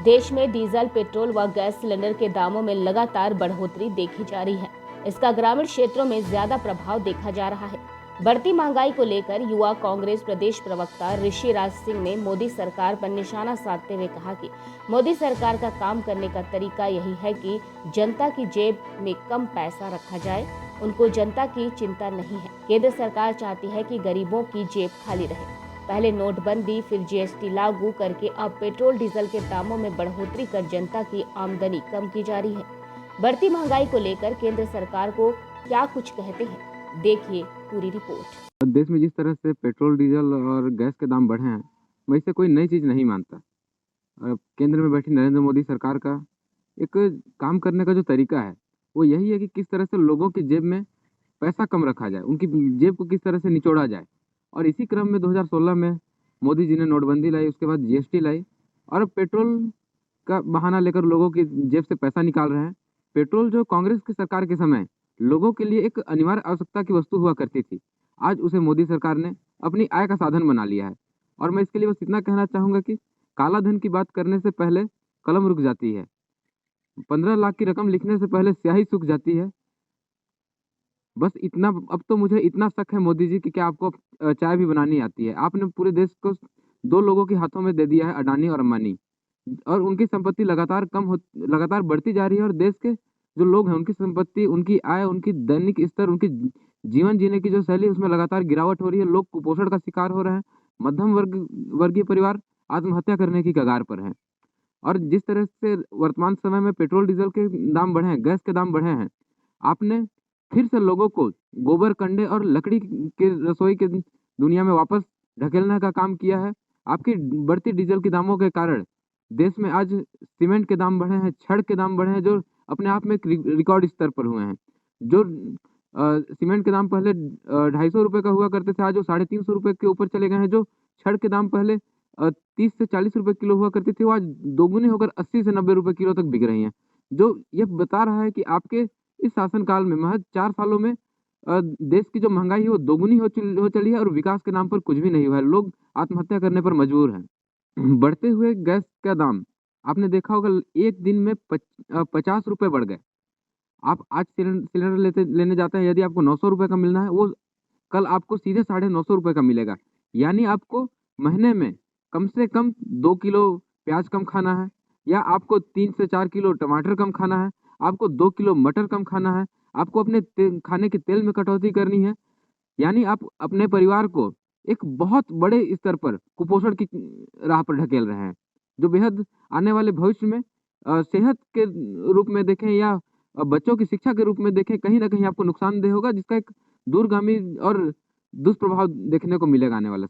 देश में diesel, petrol व गैस सिलेंडर के दामों में लगातार बढ़ोतरी देखी जा रही है। इसका ग्रामीण क्षेत्रों में ज्यादा प्रभाव देखा जा रहा है। बढ़ती महंगाई को लेकर युवा कांग्रेस प्रदेश प्रवक्ता ऋषि राज सिंह ने मोदी सरकार पर निशाना साधते हुए कहा कि मोदी सरकार का काम करने का तरीका यही है कि जनता की जेब में कम पैसा रखा जाए। उनको जनता की चिंता नहीं है। केंद्र सरकार चाहती है कि गरीबों की जेब खाली रहे। पहले नोटबंदी, फिर जीएसटी लागू करके अब पेट्रोल डीजल के दामों में बढ़ोतरी कर जनता की आमदनी कम की जा रही है। बढ़ती महंगाई को लेकर केंद्र सरकार को क्या कुछ कहते हैं, देखिए पूरी रिपोर्ट। देश में जिस तरह से पेट्रोल, डीजल और गैस के दाम बढ़े हैं, मैं इसे कोई नई चीज़ नहीं मानता। केंद्र में बैठी नरेंद्र मोदी सरकार का एक काम करने का जो तरीका है, वो यही है कि किस तरह से लोगों की जेब में पैसा कम रखा जाए, उनकी जेब को किस तरह से निचोड़ा जाए। और इसी क्रम में 2016 में मोदी जी ने नोटबंदी लाई, उसके बाद जीएसटी लाई और अब पेट्रोल का बहाना लेकर लोगों की जेब से पैसा निकाल रहे हैं। पेट्रोल जो कांग्रेस की सरकार के समय लोगों के लिए एक अनिवार्य आवश्यकता की वस्तु हुआ करती थी, आज उसे मोदी सरकार ने अपनी आय का साधन बना लिया है। और मैं इसके लिए बस इतना कहना चाहूँगा कि काला धन की बात करने से पहले कलम रुक जाती है। 15 लाख की रकम लिखने से पहले स्याही सूख जाती है। बस इतना, अब तो मुझे इतना शक है मोदी जी कि क्या आपको चाय भी बनानी आती है? आपने पूरे देश को 2 लोगों के हाथों में दे दिया है, अडानी और अंबानी, और उनकी संपत्ति लगातार बढ़ती जा रही है और देश के जो लोग हैं, उनकी संपत्ति, उनकी आय, उनकी दैनिक स्तर, उनकी जीवन जीने की जो शैली है, उसमें लगातार गिरावट हो रही है। लोग कुपोषण का शिकार हो रहे हैं। मध्यम वर्गीय परिवार आत्महत्या करने की कगार पर हैं। और जिस तरह से वर्तमान समय में पेट्रोल, डीजल के दाम बढ़े हैं, गैस के दाम बढ़े हैं, आपने फिर से लोगों को गोबर, कंडे और लकड़ी के रसोई के दुनिया में वापस ढकेलने का काम किया है। आपकी बढ़ती डीजल के दामों के कारण देश में आज सीमेंट के दाम बढ़े हैं, छड़ के दाम बढ़े हैं, जो अपने आप में एक रिकॉर्ड स्तर पर हुए हैं। जो सीमेंट के दाम पहले 250 रुपये का हुआ करते थे, आज वो 350 रुपये के ऊपर चले गए हैं। जो छड़ के दाम पहले 30 से 40 रुपये किलो हुआ करती थी, वो आज दोगुनी होकर 80 से 90 रुपये किलो तक बिक रही हैं। जो ये बता रहा है कि आपके इस शासनकाल में महज 4 सालों में देश की जो महँगाई है वो दोगुनी हो चली है और विकास के नाम पर कुछ भी नहीं हुआ है। लोग आत्महत्या करने पर मजबूर हैं। बढ़ते हुए गैस का दाम आपने देखा होगा, एक दिन में 50 रुपये बढ़ गए। आप आज सिलेंडर लेने जाते हैं, यदि आपको 900 रुपये का मिलना है, वो कल आपको सीधे 950 रुपये का मिलेगा। यानी आपको महीने में कम से कम 2 किलो प्याज कम खाना है, या आपको 3 से 4 किलो टमाटर कम खाना है, आपको 2 किलो मटर कम खाना है, आपको अपने खाने के तेल में कटौती करनी है। यानी आप अपने परिवार को एक बहुत बड़े स्तर पर कुपोषण की राह पर ढकेल रहे हैं, जो बेहद आने वाले भविष्य में सेहत के रूप में देखें या बच्चों की शिक्षा के रूप में देखें, कहीं न कहीं आपको नुकसानदेह होगा, जिसका एक दूरगामी और दुष्प्रभाव देखने को मिलेगा आने वाले समय में।